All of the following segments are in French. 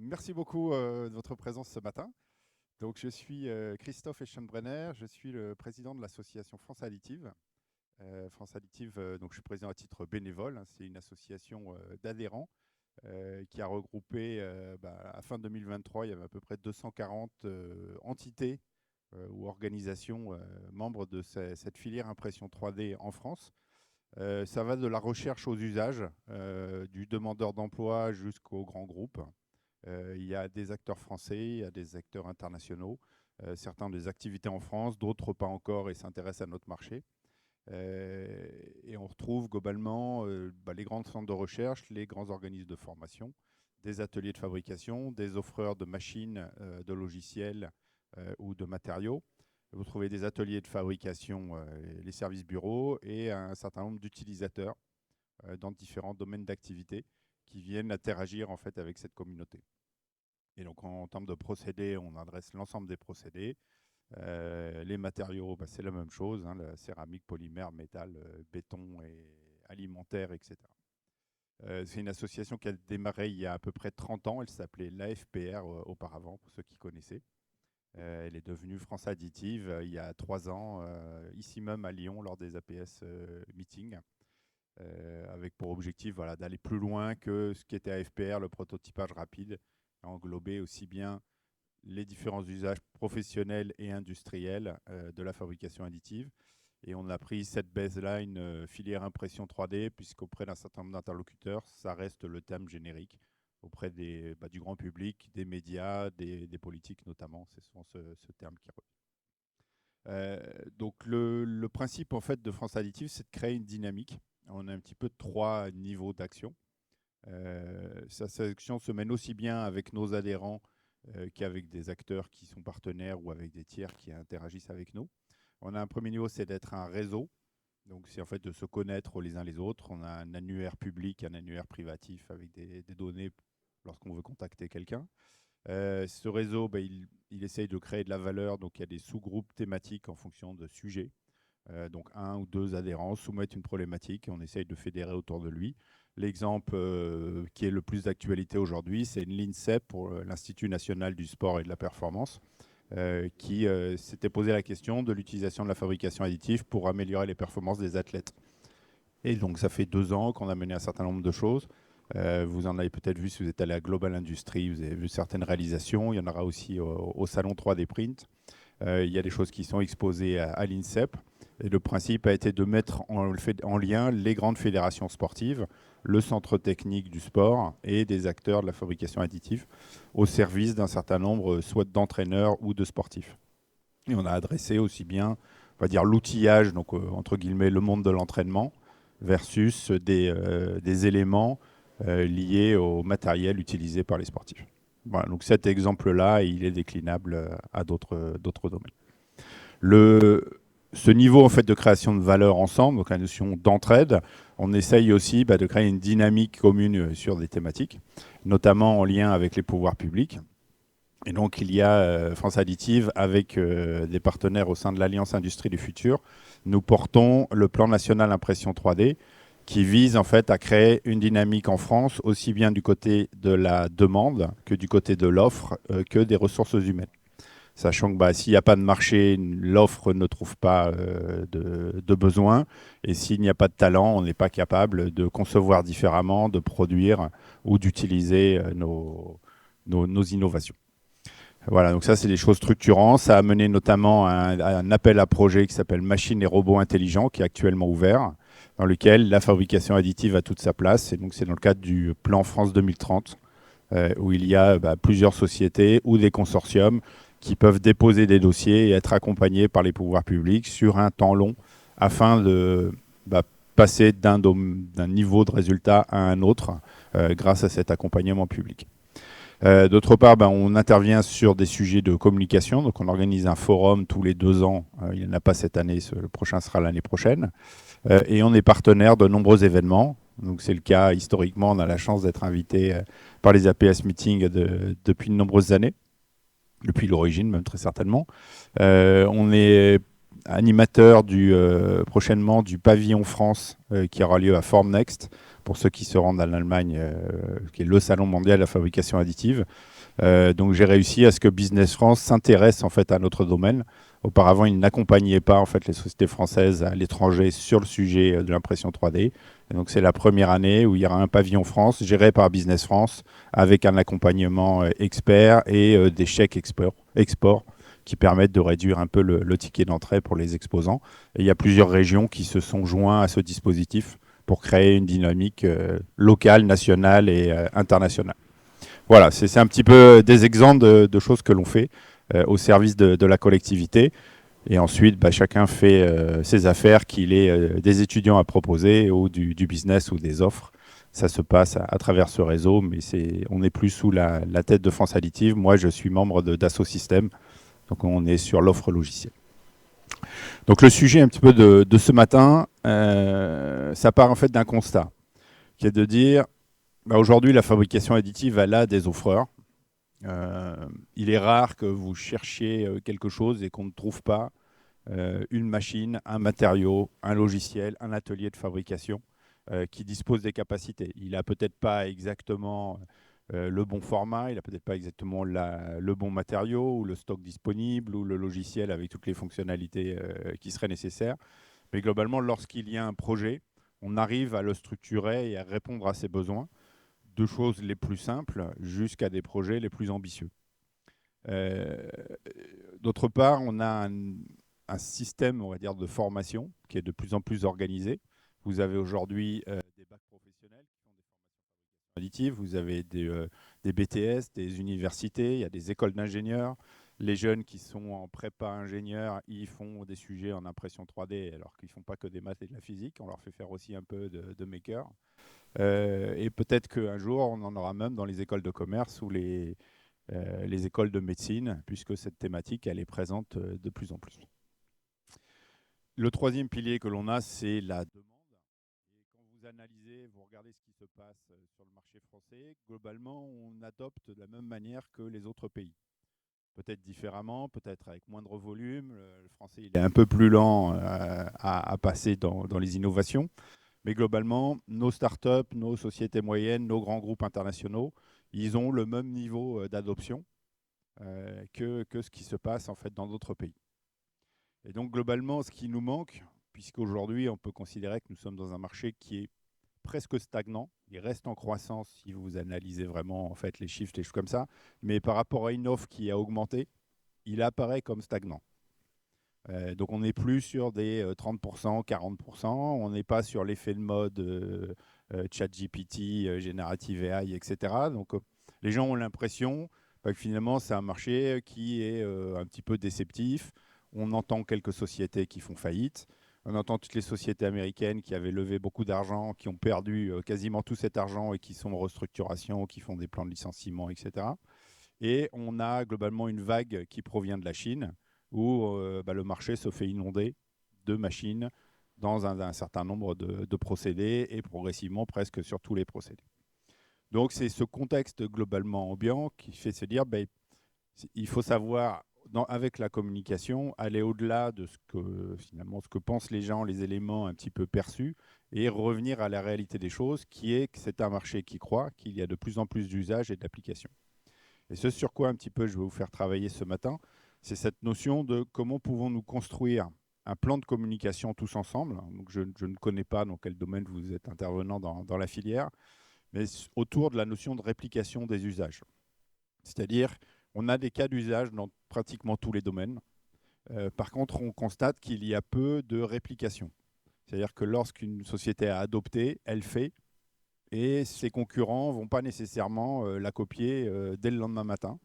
Merci beaucoup de votre présence ce matin. Donc, je suis Christophe Eschenbrenner, je suis le président de l'association France Additive. France Additive, donc je suis président à titre bénévole, hein, c'est une association d'adhérents qui a regroupé, à fin 2023, il y avait à peu près 240 entités ou organisations membres de cette filière impression 3D en France. Ça va de la recherche aux usages, du demandeur d'emploi jusqu'aux grands groupes. Il y a des acteurs français, il y a des acteurs internationaux. Certains ont des activités en France, d'autres pas encore et s'intéressent à notre marché. Et on retrouve globalement les grands centres de recherche, les grands organismes de formation, des ateliers de fabrication, des offreurs de machines, de logiciels ou de matériaux. Vous trouvez des ateliers de fabrication, les services bureaux et un certain nombre d'utilisateurs dans différents domaines d'activité qui viennent interagir en fait avec cette communauté. Et donc en termes de procédés, on adresse l'ensemble des procédés. Les matériaux, c'est la même chose, hein, la céramique, polymère, métal, béton et alimentaire, etc. C'est une association qui a démarré il y a à peu près 30 ans. Elle s'appelait l'AFPR auparavant, pour ceux qui connaissaient. Elle est devenue France Additive il y a 3 ans, ici même à Lyon, lors des APS meetings, avec pour objectif d'aller plus loin que ce qui était AFPR, le prototypage rapide, à englober aussi bien les différents usages professionnels et industriels de la fabrication additive. Et on a pris cette baseline filière impression 3D, puisqu'auprès d'un certain nombre d'interlocuteurs, ça reste le thème générique auprès du grand public, des médias, des politiques notamment. C'est souvent ce terme qui revient. Donc le principe en fait de France Additive, c'est de créer une dynamique. On a un petit peu 3 niveaux d'action. Cette action se mène aussi bien avec nos adhérents qu'avec des acteurs qui sont partenaires ou avec des tiers qui interagissent avec nous. On a un premier niveau, c'est d'être un réseau. Donc, c'est en fait de se connaître les uns les autres. On a un annuaire public, un annuaire privatif avec des données lorsqu'on veut contacter quelqu'un. Ce réseau, il essaye de créer de la valeur. Donc, il y a des sous-groupes thématiques en fonction de sujets. Donc, 1 ou 2 adhérents soumettent une problématique et on essaye de fédérer autour de lui. L'exemple qui est le plus d'actualité aujourd'hui, c'est l'INSEP, pour l'Institut national du sport et de la performance, qui s'était posé la question de l'utilisation de la fabrication additive pour améliorer les performances des athlètes. Et donc, ça fait 2 ans qu'on a mené un certain nombre de choses. Vous en avez peut-être vu si vous êtes allé à Global Industries, vous avez vu certaines réalisations. Il y en aura aussi au salon 3D Print. Il y a des choses qui sont exposées à l'INSEP. Et le principe a été de mettre en lien les grandes fédérations sportives, le centre technique du sport et des acteurs de la fabrication additive au service d'un certain nombre soit d'entraîneurs ou de sportifs. Et on a adressé aussi bien, on va dire, l'outillage, donc entre guillemets le monde de l'entraînement, versus des éléments liés au matériel utilisé par les sportifs. Voilà, donc cet exemple-là, il est déclinable à d'autres domaines. Ce niveau en fait de création de valeur ensemble, donc la notion d'entraide, on essaye aussi de créer une dynamique commune sur des thématiques, notamment en lien avec les pouvoirs publics. Et donc il y a France Additive avec des partenaires au sein de l'Alliance Industrie du Futur. Nous portons le plan national impression 3D qui vise en fait à créer une dynamique en France aussi bien du côté de la demande que du côté de l'offre que des ressources humaines. Sachant que s'il n'y a pas de marché, l'offre ne trouve pas de besoin. Et s'il n'y a pas de talent, on n'est pas capable de concevoir différemment, de produire ou d'utiliser nos innovations. Voilà, donc ça, c'est des choses structurantes. Ça a mené notamment à un appel à projet qui s'appelle Machines et robots intelligents, qui est actuellement ouvert, dans lequel la fabrication additive a toute sa place. Et donc, c'est dans le cadre du plan France 2030, où il y a plusieurs sociétés ou des consortiums qui peuvent déposer des dossiers et être accompagnés par les pouvoirs publics sur un temps long afin de passer d'un niveau de résultat à un autre grâce à cet accompagnement public. D'autre part, on intervient sur des sujets de communication. Donc, on organise un forum tous les 2 ans. Il n'y en a pas cette année, le prochain sera l'année prochaine. Et on est partenaire de nombreux événements. Donc, c'est le cas historiquement. On a la chance d'être invité par les APS Meetings depuis de nombreuses années. Depuis l'origine, même très certainement. On est animateur prochainement du pavillon France qui aura lieu à Formnext, pour ceux qui se rendent en Allemagne, qui est le salon mondial de la fabrication additive. Donc j'ai réussi à ce que Business France s'intéresse en fait à notre domaine. Auparavant, ils n'accompagnaient pas en fait les sociétés françaises à l'étranger sur le sujet de l'impression 3D. Et donc c'est la première année où il y aura un pavillon France géré par Business France avec un accompagnement expert et des chèques export qui permettent de réduire un peu le ticket d'entrée pour les exposants. Et il y a plusieurs régions qui se sont joints à ce dispositif pour créer une dynamique locale, nationale et internationale. Voilà, c'est un petit peu des exemples de choses que l'on fait au service de la collectivité. Et ensuite, bah, chacun fait ses affaires, qu'il ait des étudiants à proposer ou du business ou des offres. Ça se passe à travers ce réseau, mais on n'est plus sous la tête de France Additive. Moi, je suis membre d'Asso Systèmes, donc on est sur l'offre logicielle. Donc le sujet un petit peu de ce matin, ça part en fait d'un constat, qui est de dire, bah, aujourd'hui, la fabrication additive, elle a des offreurs. Il est rare que vous cherchiez quelque chose et qu'on ne trouve pas une machine, un matériau, un logiciel, un atelier de fabrication qui dispose des capacités. Il n'a peut-être pas exactement le bon format, il n'a peut-être pas exactement le bon matériau ou le stock disponible ou le logiciel avec toutes les fonctionnalités qui seraient nécessaires. Mais globalement, lorsqu'il y a un projet, on arrive à le structurer et à répondre à ses besoins, de choses les plus simples jusqu'à des projets les plus ambitieux. D'autre part, on a un système, on va dire, de formation qui est de plus en plus organisé. Vous avez aujourd'hui des bacs professionnels qui font des formations additives, vous avez des BTS, des universités, il y a des écoles d'ingénieurs. Les jeunes qui sont en prépa ingénieur, ils font des sujets en impression 3D alors qu'ils ne font pas que des maths et de la physique. On leur fait faire aussi un peu de maker. Et peut-être qu'un jour, on en aura même dans les écoles de commerce ou les écoles de médecine, puisque cette thématique, elle est présente de plus en plus. Le troisième pilier que l'on a, c'est la demande. Et quand vous analysez, vous regardez ce qui se passe sur le marché français, globalement, on adopte de la même manière que les autres pays. Peut-être différemment, peut-être avec moindre volume. Le français, il est un peu plus lent à passer dans les innovations. Mais globalement, nos startups, nos sociétés moyennes, nos grands groupes internationaux, ils ont le même niveau d'adoption que ce qui se passe en fait dans d'autres pays. Et donc globalement, ce qui nous manque, puisqu'aujourd'hui on peut considérer que nous sommes dans un marché qui est presque stagnant, il reste en croissance si vous analysez vraiment en fait les chiffres, les choses comme ça, mais par rapport à une offre qui a augmenté, il apparaît comme stagnant. Donc on n'est plus sur des 30%, 40%, on n'est pas sur l'effet de mode ChatGPT, Generative AI, etc. Donc les gens ont l'impression que finalement c'est un marché qui est un petit peu déceptif. On entend quelques sociétés qui font faillite. On entend toutes les sociétés américaines qui avaient levé beaucoup d'argent, qui ont perdu quasiment tout cet argent et qui sont en restructuration, qui font des plans de licenciement, etc. Et on a globalement une vague qui provient de la Chine, où le marché se fait inonder de machines dans un certain nombre de procédés et progressivement presque sur tous les procédés. Donc c'est ce contexte globalement ambiant qui fait se dire il faut savoir, avec la communication, aller au-delà de ce que pensent les gens, les éléments un petit peu perçus, et revenir à la réalité des choses, qui est que c'est un marché qui croît, qu'il y a de plus en plus d'usages et d'applications. Et ce sur quoi un petit peu je vais vous faire travailler ce matin, c'est cette notion de comment pouvons-nous construire un plan de communication tous ensemble. Donc je ne connais pas dans quel domaine vous êtes intervenant dans la filière, mais autour de la notion de réplication des usages. C'est-à-dire, on a des cas d'usage dans pratiquement tous les domaines. Par contre, on constate qu'il y a peu de réplication. C'est-à-dire que lorsqu'une société a adopté, elle fait, et ses concurrents ne vont pas nécessairement la copier dès le lendemain matin.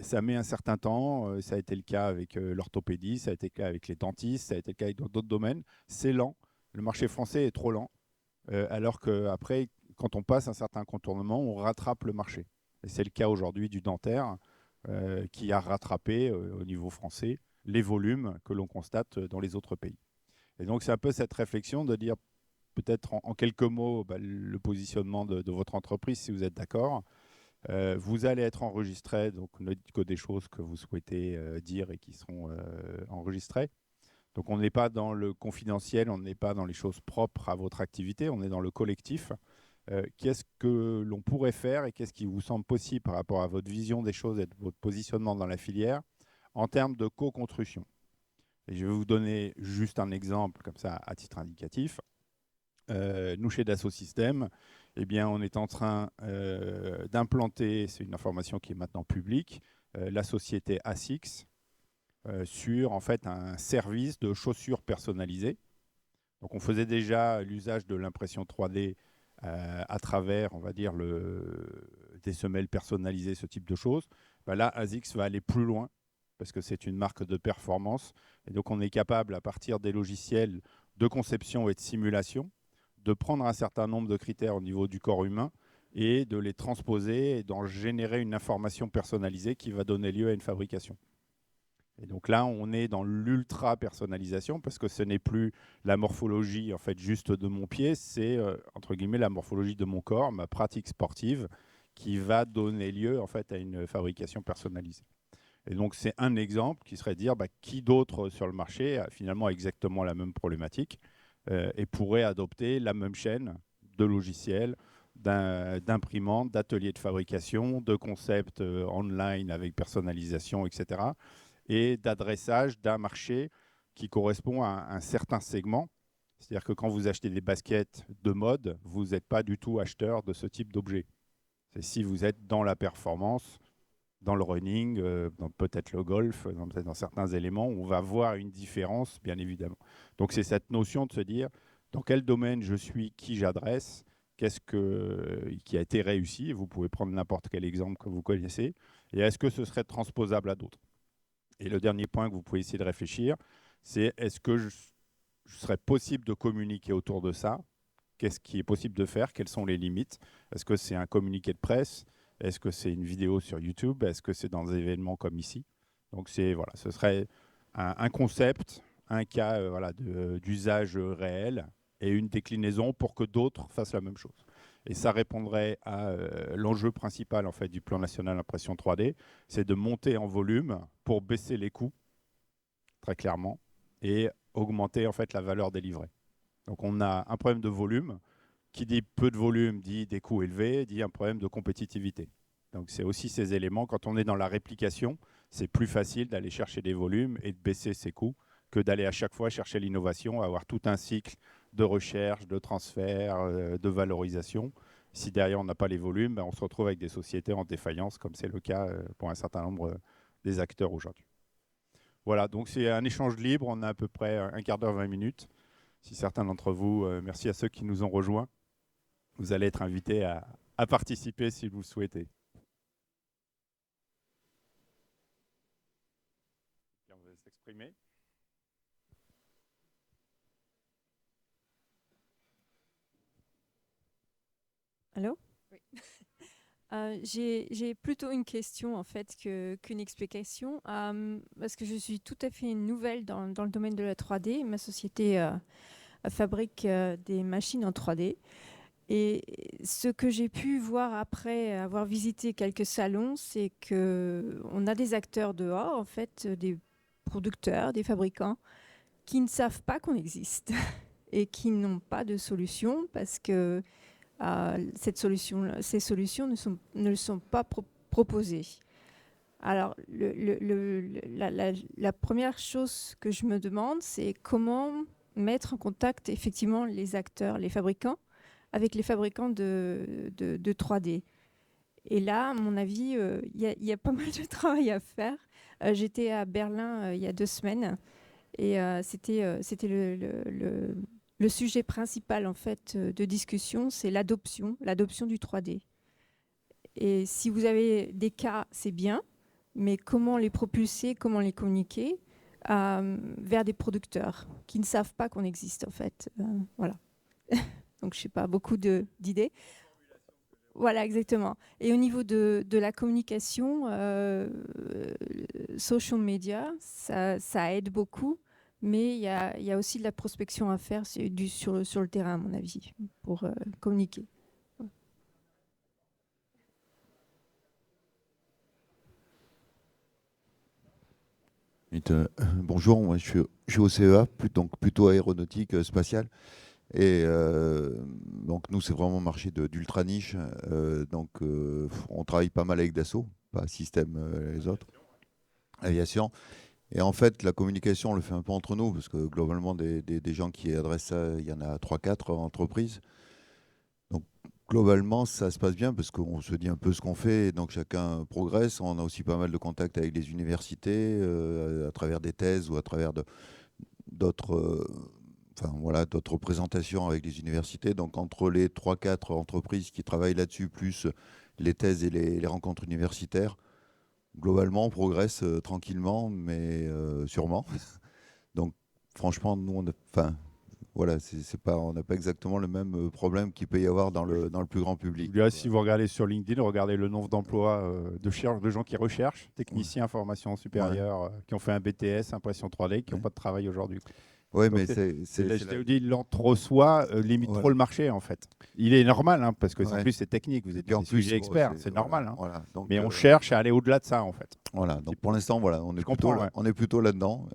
Ça met un certain temps, ça a été le cas avec l'orthopédie, ça a été le cas avec les dentistes, ça a été le cas avec d'autres domaines. C'est lent, le marché français est trop lent, alors qu'après, quand on passe un certain contournement, on rattrape le marché. Et c'est le cas aujourd'hui du dentaire, qui a rattrapé au niveau français les volumes que l'on constate dans les autres pays. Et donc c'est un peu cette réflexion de dire, peut-être en quelques mots, le positionnement de votre entreprise, si vous êtes d'accord. Vous allez être enregistré, donc ne dites que des choses que vous souhaitez dire et qui seront enregistrées. Donc on n'est pas dans le confidentiel, on n'est pas dans les choses propres à votre activité, on est dans le collectif. Qu'est-ce que l'on pourrait faire et qu'est-ce qui vous semble possible par rapport à votre vision des choses et de votre positionnement dans la filière en termes de co-construction? Et je vais vous donner juste un exemple comme ça à titre indicatif. Nous, chez Dassault Systèmes, eh bien, on est en train d'implanter, c'est une information qui est maintenant publique, la société ASICS sur en fait un service de chaussures personnalisées. Donc, on faisait déjà l'usage de l'impression 3D à travers, on va dire, des semelles personnalisées, ce type de choses. Ben là, ASICS va aller plus loin parce que c'est une marque de performance. Et donc, on est capable, à partir des logiciels de conception et de simulation, de prendre un certain nombre de critères au niveau du corps humain et de les transposer et d'en générer une information personnalisée qui va donner lieu à une fabrication. Et donc là, on est dans l'ultra personnalisation parce que ce n'est plus la morphologie en fait juste de mon pied, c'est entre guillemets la morphologie de mon corps, ma pratique sportive, qui va donner lieu en fait à une fabrication personnalisée. Et donc c'est un exemple qui serait de dire qui d'autre sur le marché a finalement exactement la même problématique et pourrait adopter la même chaîne de logiciels, d'imprimantes, d'ateliers de fabrication, de concepts online avec personnalisation, etc. et d'adressage d'un marché qui correspond à un certain segment. C'est-à-dire que quand vous achetez des baskets de mode, vous n'êtes pas du tout acheteur de ce type d'objet. C'est si vous êtes dans la performance, dans le running, dans peut-être le golf, dans certains éléments, on va voir une différence, bien évidemment. Donc c'est cette notion de se dire dans quel domaine je suis, qui j'adresse, qu'est-ce qui a été réussi. Vous pouvez prendre n'importe quel exemple que vous connaissez. Et est-ce que ce serait transposable à d'autres? Et le dernier point que vous pouvez essayer de réfléchir, c'est est-ce que je serait possible de communiquer autour de ça? Qu'est-ce qui est possible de faire? Quelles sont les limites? Est-ce que c'est un communiqué de presse? Est-ce que c'est une vidéo sur YouTube? Est-ce que c'est dans des événements comme ici? Donc voilà, ce serait un concept, un cas d'usage réel et une déclinaison pour que d'autres fassent la même chose. Et ça répondrait à l'enjeu principal en fait, du plan national impression 3D, c'est de monter en volume pour baisser les coûts, très clairement, et augmenter en fait, la valeur des livrets. Donc on a un problème de volume. Qui dit peu de volume dit des coûts élevés, dit un problème de compétitivité. Donc c'est aussi ces éléments. Quand on est dans la réplication, c'est plus facile d'aller chercher des volumes et de baisser ses coûts que d'aller à chaque fois chercher l'innovation, avoir tout un cycle de recherche, de transfert, de valorisation. Si derrière on n'a pas les volumes, on se retrouve avec des sociétés en défaillance, comme c'est le cas pour un certain nombre des acteurs aujourd'hui. Voilà, donc c'est un échange libre. On a à peu près un quart d'heure, 20 minutes. Si certains d'entre vous, merci à ceux qui nous ont rejoints. Vous allez être invité à participer si vous le souhaitez. On va s'exprimer. Allô? Oui. J'ai plutôt une question en fait qu'une explication parce que je suis tout à fait nouvelle dans le domaine de la 3D. Ma société fabrique des machines en 3D. Et ce que j'ai pu voir après avoir visité quelques salons, c'est qu'on a des acteurs dehors, en fait, des producteurs, des fabricants, qui ne savent pas qu'on existe et qui n'ont pas de solution parce que ces solutions ne sont pas proposées. Alors, la première chose que je me demande, c'est comment mettre en contact effectivement les acteurs, les fabricants, avec les fabricants de 3D. Et là, à mon avis, il y a pas mal de travail à faire. J'étais à Berlin il y a 2 semaines et c'était le sujet principal en fait de discussion, c'est l'adoption du 3D. Et si vous avez des cas, c'est bien, mais comment les propulser, comment les communiquer vers des producteurs qui ne savent pas qu'on existe en fait. Voilà. Donc je sais pas, beaucoup d'idées. Voilà, exactement. Et au niveau de la communication, social media, ça aide beaucoup, mais il y a aussi de la prospection à faire sur le terrain, à mon avis, pour communiquer. Bonjour, moi je suis au CEA, donc plutôt aéronautique spatiale. Et donc nous, c'est vraiment un marché d'ultra niche. On travaille pas mal avec Dassault, pas Système les autres, aviation. Et en fait, la communication, on le fait un peu entre nous, parce que globalement, des gens qui adressent ça, il y en a trois quatre entreprises. Donc globalement, ça se passe bien, parce qu'on se dit un peu ce qu'on fait, et donc chacun progresse. On a aussi pas mal de contacts avec les universités, à travers des thèses ou à travers d'autres enfin, voilà, d'autres représentations avec les universités. Donc entre les trois quatre entreprises qui travaillent là-dessus, plus les thèses et les rencontres universitaires, globalement, on progresse tranquillement, mais sûrement. Donc, franchement, nous, enfin, voilà, c'est pas, on n'a pas exactement le même problème qu'il peut y avoir dans le plus grand Je vous public, dirais, quoi. si vous regardez sur LinkedIn, regardez le nombre d'emplois de gens qui recherchent, Ouais. techniciens information Ouais. supérieure, qui ont fait un BTS, impression 3D, qui n'ont Ouais. pas de travail aujourd'hui. Ouais, Donc mais la c'est JTOD l'entre-soi limite trop voilà. le marché en fait. Il est normal, hein, parce que en Ouais. plus c'est technique, vous Et êtes puis dans en des plus, sujets bon, experts, c'est voilà, normal, hein. voilà. Donc, Mais on cherche à aller au-delà de ça en fait. voilà. Donc pour l'instant, voilà, Je comprends, ouais. on est plutôt là-dedans.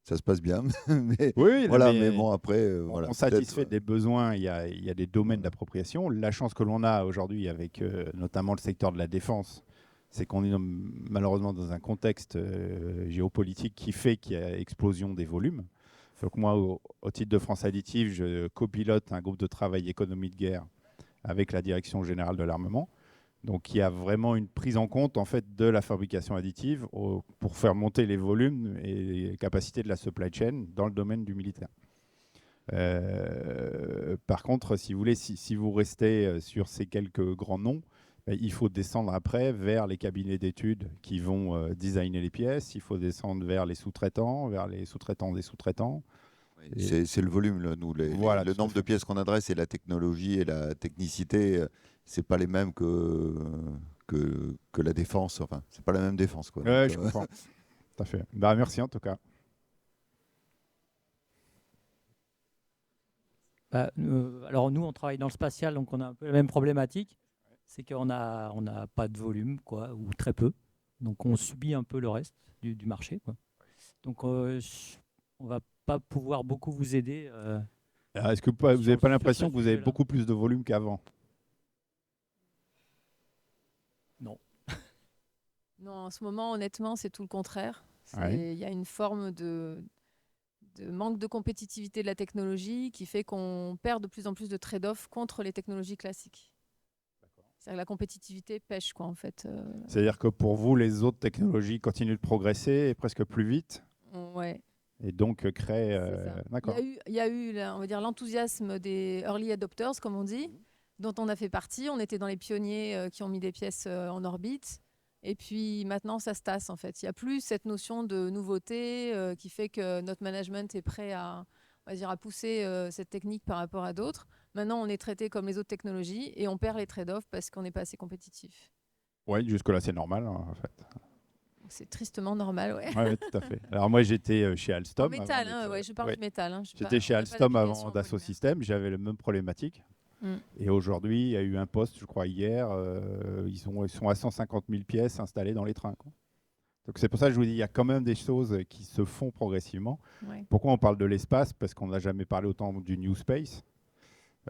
Ça se passe bien, mais Oui, non, voilà. Mais mais bon, après, voilà, on peut-être. satisfait des besoins, il y a des domaines Voilà. d'appropriation. La chance que l'on a aujourd'hui avec notamment le secteur de la défense, c'est qu'on est malheureusement dans un contexte géopolitique qui fait qu'il y a explosion des volumes. Donc moi, au titre de France Additive, je copilote un groupe de travail économie de guerre avec la Direction générale de l'armement. Donc il y a vraiment une prise en compte en fait de la fabrication additive pour faire monter les volumes et les capacités de la supply chain dans le domaine du militaire. Par contre, si vous voulez, si vous restez sur ces quelques grands noms, il faut descendre après vers les cabinets d'études qui vont designer les pièces. Il faut descendre vers les sous-traitants des sous-traitants. Oui, Et c'est le volume, nous, voilà, le tout à nombre de fait. pièces qu'on adresse et la technologie et la technicité, c'est pas les mêmes que la défense. Enfin, c'est pas la même défense, quoi. Ouais, Donc, je comprends. Tout à fait. Bah, merci en tout cas. Alors nous, on travaille dans le spatial, donc on a un peu la même problématique. C'est qu'on on n'a pas de volume, quoi, ou très peu. Donc on subit un peu le reste du marché, quoi. Donc on va pas pouvoir beaucoup vous aider Alors, est-ce que vous n'avez pas sur ce l'impression que vous avez sujet-là. beaucoup plus de volume qu'avant? Non. Non, en ce moment, honnêtement, c'est tout le contraire. Ouais. Il y a une forme de manque de compétitivité de la technologie qui fait qu'on perd de plus en plus de trade-off contre les technologies classiques. C'est-à-dire que la compétitivité pêche, quoi, en fait. C'est-à-dire que pour vous, les autres technologies continuent de progresser et presque plus vite Ouais, et donc créent. c'est ça. D'accord. Il y a eu là, on va dire, l'enthousiasme des early adopters, comme on dit, dont on a fait partie. On était dans les pionniers qui ont mis des pièces en orbite. Et puis maintenant, ça se tasse, en fait. Il n'y a plus cette notion de nouveauté qui fait que notre management est prêt à, on va dire, à pousser cette technique par rapport à d'autres. Maintenant, on est traité comme les autres technologies et on perd les trade-offs parce qu'on n'est pas assez compétitif. Oui, jusque-là, c'est normal, hein, en fait. Donc, c'est tristement normal, ouais. Oui, tout à fait. Alors moi, j'étais chez En Alstom avant métal, hein, d'être. ouais, je parle Ouais. du métal. Hein, J'étais chez on n'a pas Alstom d'application avant en Dassault polymère. Systèmes, j'avais la même problématique. Mm. Et aujourd'hui, il y a eu un poste, je crois, hier, ils sont à 150 000 pièces installées dans les trains, quoi. Donc c'est pour ça que je vous dis, il y a quand même des choses qui se font progressivement. Ouais. Pourquoi on parle de l'espace? Parce qu'on n'a jamais parlé autant du New Space.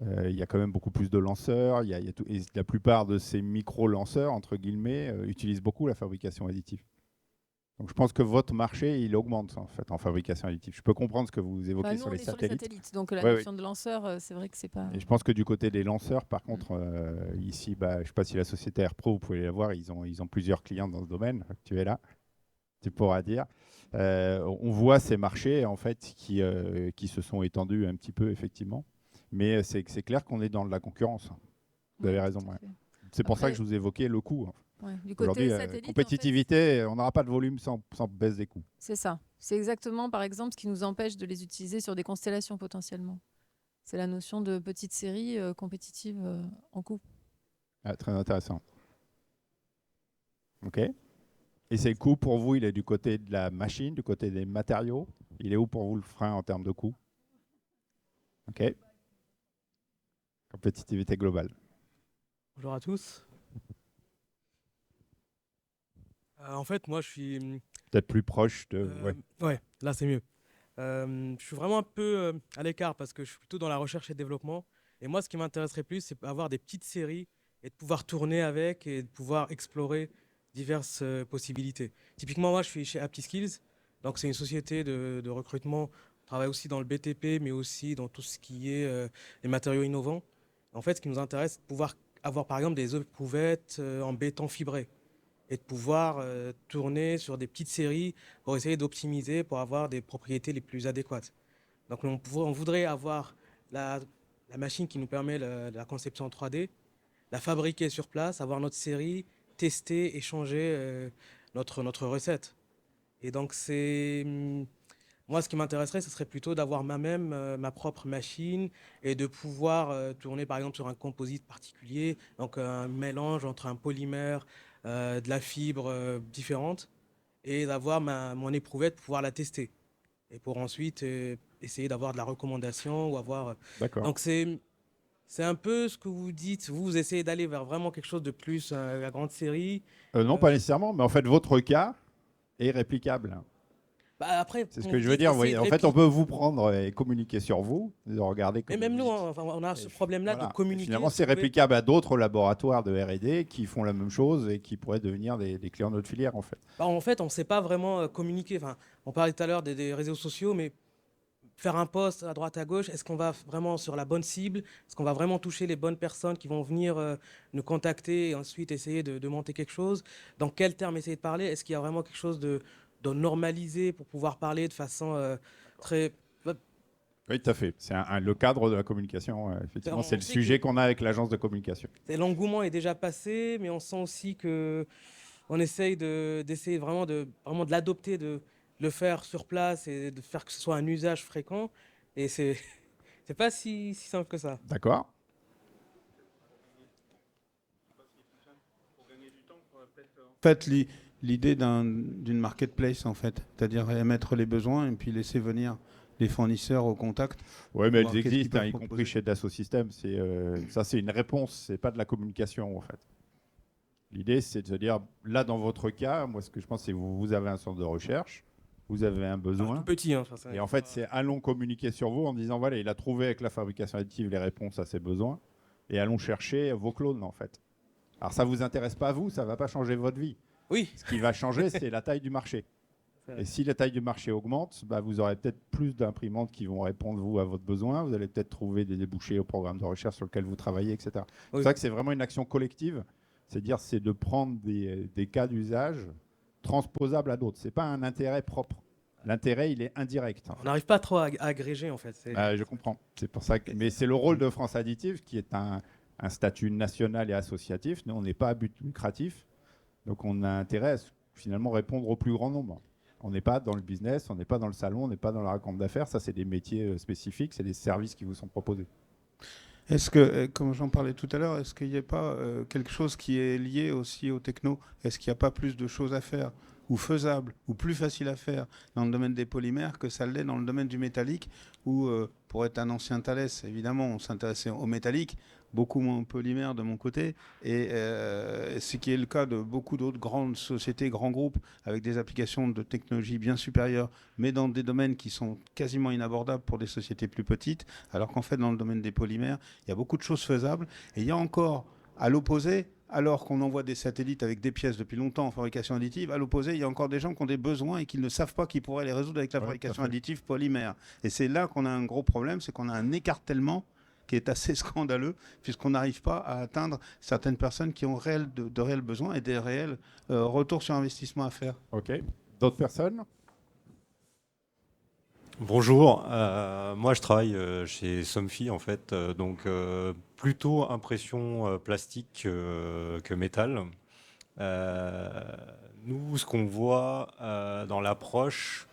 Il y a quand même beaucoup plus de lanceurs. Il y a tout, et la plupart de ces micro-lanceurs, entre guillemets, utilisent beaucoup la fabrication additive. Donc je pense que votre marché, il augmente en fait en fabrication additive. Je peux comprendre ce que vous évoquez Nous, sur on les est sur les satellites. satellites, donc la Ouais, notion de lanceur, c'est vrai que c'est pas. et je pense que du côté des lanceurs, par contre, ici, je ne sais pas si la société AirPro, vous pouvez la voir, ils ont plusieurs clients dans ce domaine. Tu es là, tu pourras dire. On voit ces marchés en fait qui se sont étendus un petit peu effectivement, mais c'est clair qu'on est dans de la concurrence. Vous avez Ouais, raison. tout à Ouais. fait. C'est pour ça que Après, je vous évoquais le coût. ouais, du Aujourd'hui, côté satellite, en fait, compétitivité, on n'aura pas de volume sans baisse des coûts. c'est ça. C'est exactement, par exemple, ce qui nous empêche de les utiliser sur des constellations potentiellement. C'est la notion de petite série compétitive en coût. Ah, très intéressant. Ok. Et c'est le coût pour vous, il est du côté de la machine, du côté des matériaux. Il est où pour vous le frein en termes de coût? Ok. Compétitivité globale. Bonjour à tous. En fait, moi, je suis peut-être plus proche de. Ouais. Ouais, là c'est mieux. Je suis vraiment un peu à l'écart parce que je suis plutôt dans la recherche et développement. Et moi, ce qui m'intéresserait plus, c'est avoir des petites séries et de pouvoir tourner avec et de pouvoir explorer diverses possibilités. Typiquement, moi, je suis chez AptiSkills. Donc, c'est une société de recrutement. On travaille aussi dans le BTP, mais aussi dans tout ce qui est les matériaux innovants. En fait, ce qui nous intéresse, c'est de pouvoir avoir, par exemple, des éprouvettes en béton fibré et de pouvoir tourner sur des petites séries pour essayer d'optimiser, pour avoir des propriétés les plus adéquates. Donc on voudrait avoir la machine qui nous permet la conception en 3D, la fabriquer sur place, avoir notre série, tester, échanger notre recette. Et donc moi, ce qui m'intéresserait, ce serait plutôt d'avoir ma propre machine et de pouvoir tourner par exemple sur un composite particulier, donc un mélange entre un polymère, de la fibre différente, et d'avoir mon éprouvette pour pouvoir la tester. Et pour ensuite essayer d'avoir de la recommandation ou avoir. D'accord. Donc c'est un peu ce que vous dites. Vous essayez d'aller vers vraiment quelque chose de plus, la grande série. Non, pas nécessairement, mais en fait, votre cas est réplicable. Bah après, C'est ce on que je veux dit dire. Vous essayer voyez. de En fait, on répliquer. peut vous prendre et communiquer sur vous, de regarder Mais comment même vous nous, dites. enfin, on a ce problème-là Voilà. de communiquer. Finalement, c'est trouver- réplicable à d'autres laboratoires de R&D qui font la même chose et qui pourraient devenir des clients de notre filière, en fait. Bah, en fait, on ne sait pas vraiment communiquer. Enfin, on parlait tout à l'heure des réseaux sociaux, mais faire un post à droite à gauche, est-ce qu'on va vraiment sur la bonne cible? Est-ce qu'on va vraiment toucher les bonnes personnes qui vont venir nous contacter et ensuite essayer de monter quelque chose? Dans quel terme essayer de parler? Est-ce qu'il y a vraiment quelque chose de normalisé pour pouvoir parler de façon très... Oui, tout à fait. C'est le cadre de la communication. Effectivement, On c'est le sait sujet que- qu'on a avec l'agence de communication. L'engouement est déjà passé, mais on sent aussi que on essaye d'essayer vraiment de l'adopter, de le faire sur place et de faire que ce soit un usage fréquent. Et c'est pas si simple que ça. D'accord. En fait, l'idée d'une marketplace, en fait, c'est-à-dire émettre les besoins et puis laisser venir les fournisseurs au contact. Oui, mais Voir elles qu'est-ce qu'ils existent, peuvent y proposer. compris chez Dassault Systèmes. Ça, c'est une réponse, c'est pas de la communication, en fait. L'idée, c'est de se dire, là, dans votre cas, moi, ce que je pense, c'est que vous avez un centre de recherche, vous avez un Tout besoin, petit, hein, enfin, ça- et en fait, c'est allons communiquer sur vous en disant, voilà, il a trouvé avec la fabrication additive les réponses à ses besoins, et allons chercher vos clones, en fait. Alors, ça vous intéresse pas, vous, ça va pas changer votre vie. Oui, Ce qui va changer, c'est la taille du marché. C'est vrai. Et si la taille du marché augmente, bah, vous aurez peut-être plus d'imprimantes qui vont répondre, vous, à votre besoin. Vous allez peut-être trouver des débouchés au programme de recherche sur lequel vous travaillez, etc. C'est Oui. pour ça que c'est vraiment une action collective. C'est de prendre des cas d'usage transposables à d'autres. Ce n'est pas un intérêt propre. L'intérêt, il est indirect. on n'arrive pas trop à agréger en fait. Je comprends. C'est pour ça mais c'est le rôle de France Additive qui est un statut national et associatif. Nous, on n'est pas à but lucratif. Donc, on a intérêt à finalement répondre au plus grand nombre. On n'est pas dans le business, on n'est pas dans le salon, on n'est pas dans la raconte d'affaires. Ça, c'est des métiers spécifiques, c'est des services qui vous sont proposés. Est-ce que, comme j'en parlais tout à l'heure, est-ce qu'il n'y a pas quelque chose qui est lié aussi au techno? Est-ce qu'il n'y a pas plus de choses à faire ou faisables ou plus faciles à faire dans le domaine des polymères que ça l'est dans le domaine du métallique où, pour être un ancien Thales, évidemment, on s'intéressait au métallique, beaucoup moins au polymère de mon côté, et ce qui est le cas de beaucoup d'autres grandes sociétés, grands groupes, avec des applications de technologie bien supérieures, mais dans des domaines qui sont quasiment inabordables pour des sociétés plus petites, alors qu'en fait, dans le domaine des polymères, il y a beaucoup de choses faisables, et il y a encore, à l'opposé, alors qu'on envoie des satellites avec des pièces depuis longtemps en fabrication additive, à l'opposé, il y a encore des gens qui ont des besoins et qui ne savent pas qu'ils pourraient les résoudre avec la Ouais, fabrication tout à fait. additive polymère. Et c'est là qu'on a un gros problème, c'est qu'on a un écartèlement qui est assez scandaleux, puisqu'on n'arrive pas à atteindre certaines personnes qui ont de réels besoins et des réels retours sur investissement à faire. OK. D'autres personnes? Bonjour, moi je travaille chez Somfy en fait, donc plutôt impression plastique que métal. Nous, ce qu'on voit dans l'approche,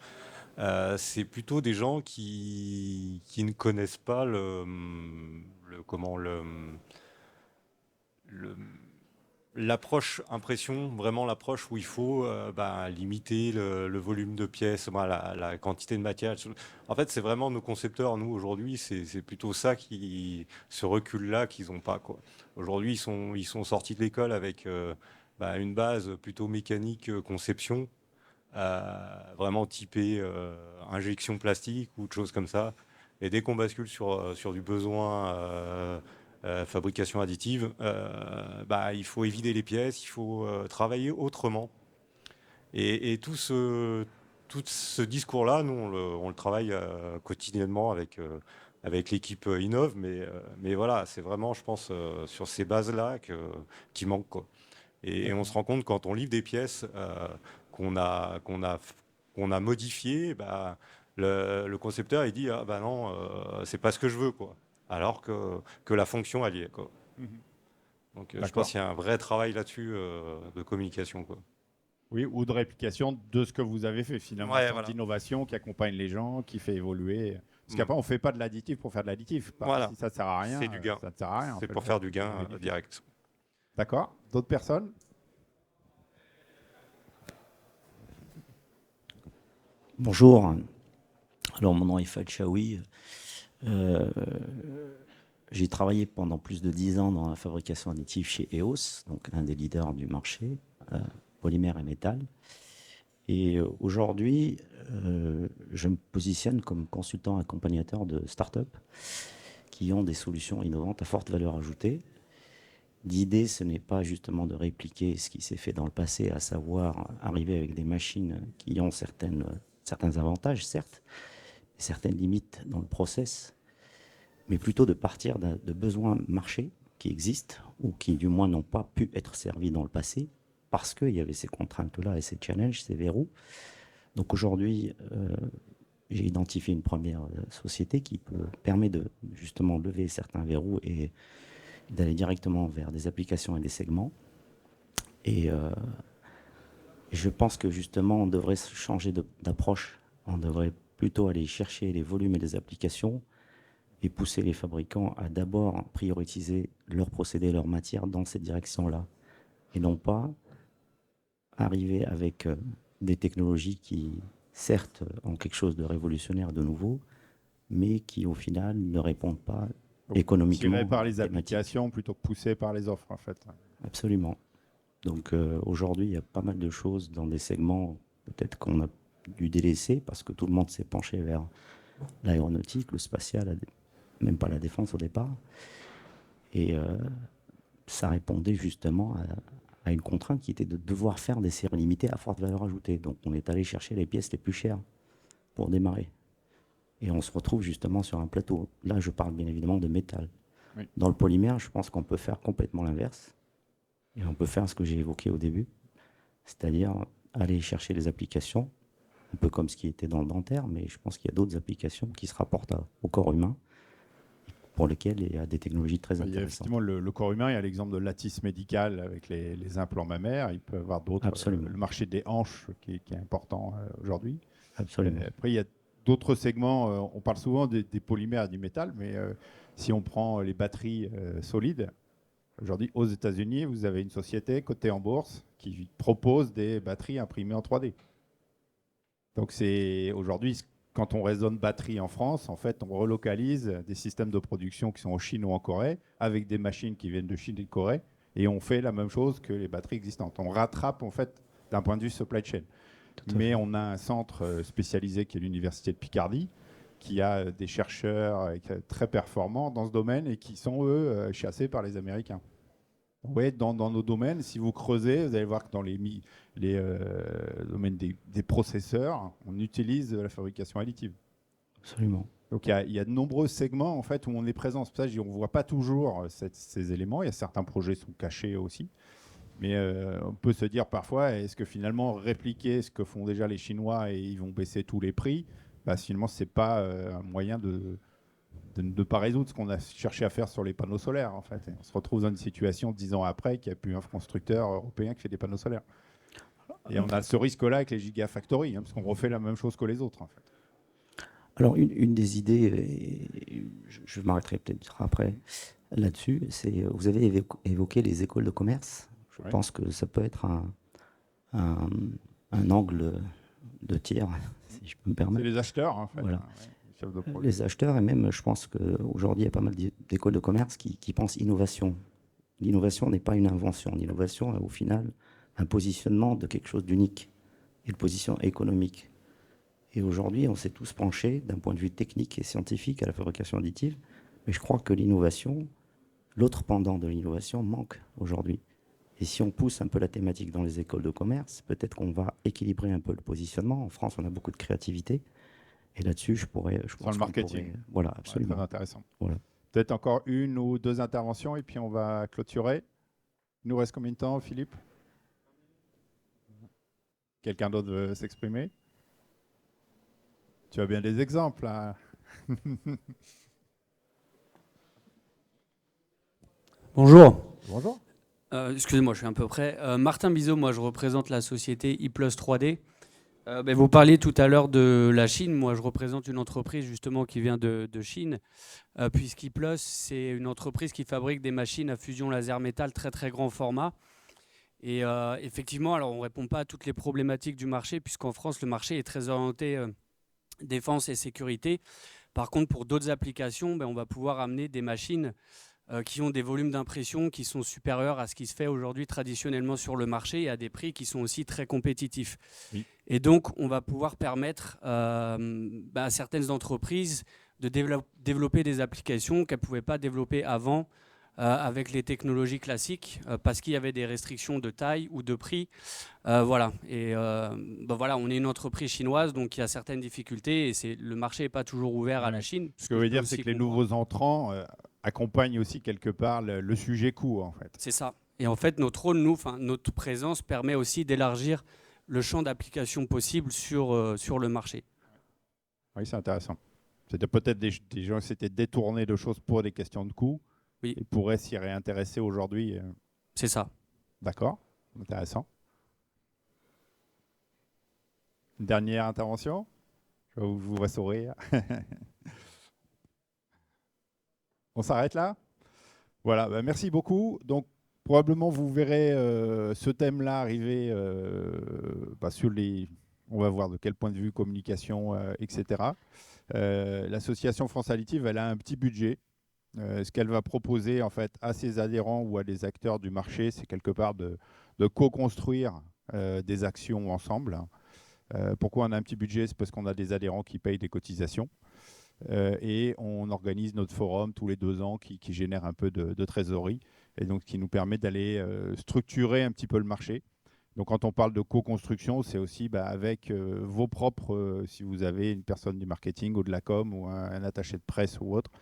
c'est plutôt des gens qui ne connaissent pas l'approche impression, vraiment l'approche où il faut limiter le volume de pièces, la quantité de matière. En fait, c'est vraiment nos concepteurs, nous, aujourd'hui, c'est plutôt ça ce recul-là qu'ils n'ont pas, quoi. Aujourd'hui, ils sont sortis de l'école avec une base plutôt mécanique conception. vraiment typé injection plastique ou de choses comme ça. Et dès qu'on bascule sur du besoin fabrication additive, il faut éviter les pièces, il faut travailler autrement. Et tout ce discours-là, nous, on le travaille quotidiennement avec l'équipe Innov, mais voilà, c'est vraiment, je pense, sur ces bases-là qui manquent, quoi. Et on se rend compte quand on livre des pièces qu'on a modifiées, le concepteur il dit ah bah non, c'est pas ce que je veux, quoi. Alors que la fonction elle y est, quoi. Donc je pense qu'il y a un vrai travail là-dessus de communication, quoi. Oui, ou de réplication de ce que vous avez fait finalement, Ouais, une sorte voilà. d'innovation qui accompagne les gens, qui fait évoluer. Parce qu'après, on ne fait pas de l'additif pour faire de l'additif. Voilà. Si ça ne sert à rien, C'est du gain. ça ne sert à rien. C'est pour faire du gain direct. D'accord. D'autres personnes? Bonjour. Alors, mon nom est Fad Chaoui. J'ai travaillé pendant plus de 10 ans dans la fabrication additive chez EOS, donc un des leaders du marché, polymère et métal. Et aujourd'hui, je me positionne comme consultant accompagnateur de start-up qui ont des solutions innovantes à forte valeur ajoutée. L'idée, ce n'est pas justement de répliquer ce qui s'est fait dans le passé, à savoir arriver avec des machines qui ont certains avantages, certes, et certaines limites dans le process, mais plutôt de partir de besoins marchés qui existent ou qui, du moins, n'ont pas pu être servis dans le passé parce qu'il y avait ces contraintes-là et ces challenges, ces verrous. Donc aujourd'hui, j'ai identifié une première société qui permet de justement lever certains verrous et d'aller directement vers des applications et des segments. Et je pense que justement, on devrait changer d'approche. On devrait plutôt aller chercher les volumes et les applications et pousser les fabricants à d'abord prioriser leurs procédés, leurs matières dans cette direction-là. Et non pas arriver avec des technologies qui, certes, ont quelque chose de révolutionnaire, de nouveau, mais qui, au final, ne répondent pas économiquement. Tiré par les applications plutôt que poussé par les offres, en fait. Absolument. Donc aujourd'hui, il y a pas mal de choses dans des segments peut-être qu'on a dû délaisser parce que tout le monde s'est penché vers l'aéronautique, le spatial, même pas la défense au départ. Et ça répondait justement à une contrainte qui était de devoir faire des séries limitées à forte valeur ajoutée. Donc on est allé chercher les pièces les plus chères pour démarrer. Et on se retrouve justement sur un plateau. Là, je parle bien évidemment de métal. Oui. Dans le polymère, je pense qu'on peut faire complètement l'inverse. Et on peut faire ce que j'ai évoqué au début, c'est-à-dire aller chercher des applications, un peu comme ce qui était dans le dentaire, mais je pense qu'il y a d'autres applications qui se rapportent au corps humain, pour lesquelles il y a des technologies très intéressantes. Il y a effectivement le corps humain, il y a l'exemple de l'atis médical avec les implants mammaires, il peut y avoir d'autres. Le marché des hanches qui est important aujourd'hui. Absolument. Après, il y a d'autres segments, on parle souvent des polymères et du métal, mais si on prend les batteries solides, aujourd'hui, aux États-Unis, vous avez une société cotée en bourse qui propose des batteries imprimées en 3D. Donc, c'est aujourd'hui, quand on raisonne batterie en France, en fait, on relocalise des systèmes de production qui sont en Chine ou en Corée avec des machines qui viennent de Chine et de Corée et on fait la même chose que les batteries existantes. On rattrape, en fait, d'un point de vue supply chain. Mais on a un centre spécialisé qui est l'Université de Picardie qui a des chercheurs très performants dans ce domaine et qui sont, eux, chassés par les Américains. Oui, dans nos domaines, si vous creusez, vous allez voir que dans les domaines des processeurs, on utilise la fabrication additive. Absolument. Donc il y a de nombreux segments en fait, où on est présent. C'est pour ça que on ne voit pas toujours ces éléments. Il y a certains projets qui sont cachés aussi. Mais on peut se dire parfois, est-ce que finalement répliquer ce que font déjà les Chinois et ils vont baisser tous les prix, finalement, ce n'est pas un moyen de ne pas résoudre ce qu'on a cherché à faire sur les panneaux solaires. En fait. Et on se retrouve dans une situation 10 ans après qu'il n'y a plus un constructeur européen qui fait des panneaux solaires. Et on a ce risque-là avec les gigafactories, parce qu'on refait la même chose que les autres. En fait. Alors, une des idées, et je m'arrêterai peut-être après là-dessus, c'est vous avez évoqué les écoles de commerce. Je pense que ça peut être un angle de tir, si je peux me permettre. C'est les acheteurs, en fait. Voilà. Les acheteurs, et même, je pense qu'aujourd'hui, il y a pas mal d'écoles de commerce qui pensent innovation. L'innovation n'est pas une invention. L'innovation est au final un positionnement de quelque chose d'unique et le positionnement économique. Et aujourd'hui, on s'est tous penchés d'un point de vue technique et scientifique à la fabrication additive, mais je crois que l'innovation, l'autre pendant de l'innovation, manque aujourd'hui. Et si on pousse un peu la thématique dans les écoles de commerce, peut-être qu'on va équilibrer un peu le positionnement. En France, on a beaucoup de créativité. Et là-dessus, je pense Sur le marketing. Voilà, Ouais, absolument. très intéressant. Voilà. Peut-être encore 1 ou 2 interventions et puis on va clôturer. Il nous reste combien de temps, Philippe? Quelqu'un d'autre veut s'exprimer? Tu as bien des exemples, là. Bonjour. Bonjour. Excusez-moi, je suis un peu près. Martin Bizot, moi je représente la société ePlus 3D. Vous parliez tout à l'heure de la Chine. Moi je représente une entreprise justement qui vient de Chine, puisqu'ePlus c'est une entreprise qui fabrique des machines à fusion laser métal très très grand format. Et effectivement, alors on ne répond pas à toutes les problématiques du marché, puisqu'en France le marché est très orienté défense et sécurité. Par contre, pour d'autres applications, on va pouvoir amener des machines qui ont des volumes d'impression qui sont supérieurs à ce qui se fait aujourd'hui traditionnellement sur le marché et à des prix qui sont aussi très compétitifs. Oui. Et donc, on va pouvoir permettre à certaines entreprises de développer des applications qu'elles ne pouvaient pas développer avant avec les technologies classiques parce qu'il y avait des restrictions de taille ou de prix. Voilà. Et voilà, on est une entreprise chinoise, donc il y a certaines difficultés et le marché n'est pas toujours ouvert à la Chine. Ce que je veux dire, c'est que les nouveaux entrants accompagnent aussi quelque part le sujet coût, en fait. C'est ça. Et en fait, notre rôle, notre présence permet aussi d'élargir le champ d'application possible sur le marché. Oui, c'est intéressant. C'était peut-être des gens qui s'étaient détournés de choses pour des questions de coût. Oui. Et pourraient s'y réintéresser aujourd'hui. C'est ça. D'accord, intéressant. Une dernière intervention? Je vous vois sourire. On s'arrête là? Voilà, merci beaucoup. Donc, probablement, vous verrez ce thème-là arriver sur les... On va voir de quel point de vue, communication, etc. L'association France Additive, elle a un petit budget. Ce qu'elle va proposer en fait à ses adhérents ou à des acteurs du marché, c'est quelque part de co-construire des actions ensemble. Pourquoi on a un petit budget? C'est parce qu'on a des adhérents qui payent des cotisations et on organise notre forum tous les 2 ans qui génère un peu de trésorerie et donc qui nous permet d'aller structurer un petit peu le marché. Donc quand on parle de co-construction, c'est aussi avec vos propres, si vous avez une personne du marketing ou de la com ou un attaché de presse ou autre,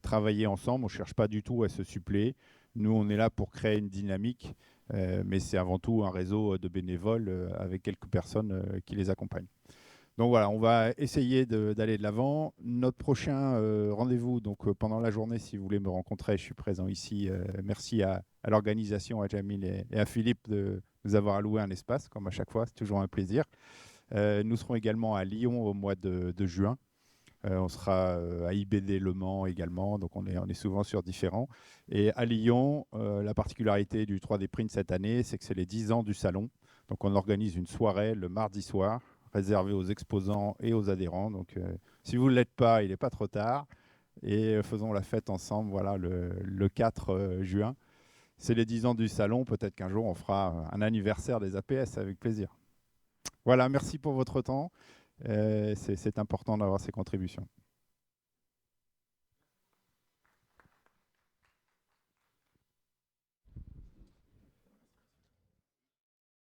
travailler ensemble. On ne cherche pas du tout à se suppléer. Nous, on est là pour créer une dynamique, mais c'est avant tout un réseau de bénévoles avec quelques personnes qui les accompagnent. Donc voilà, on va essayer d'aller de l'avant. Notre prochain rendez-vous, donc pendant la journée, si vous voulez me rencontrer, je suis présent ici. Merci à l'organisation, à Jamil et à Philippe de nous avoir alloué un espace, comme à chaque fois, c'est toujours un plaisir. Nous serons également à Lyon au mois de juin. On sera à IBD Le Mans également, donc on est souvent sur différents. Et à Lyon, la particularité du 3D Print cette année, c'est que c'est les 10 ans du salon. Donc on organise une soirée le mardi soir, réservée aux exposants et aux adhérents. Donc si vous ne l'êtes pas, il n'est pas trop tard. Et faisons la fête ensemble, voilà, le 4 juin. C'est les 10 ans du salon, peut-être qu'un jour on fera un anniversaire des APS avec plaisir. Voilà, merci pour votre temps. C'est important d'avoir ces contributions.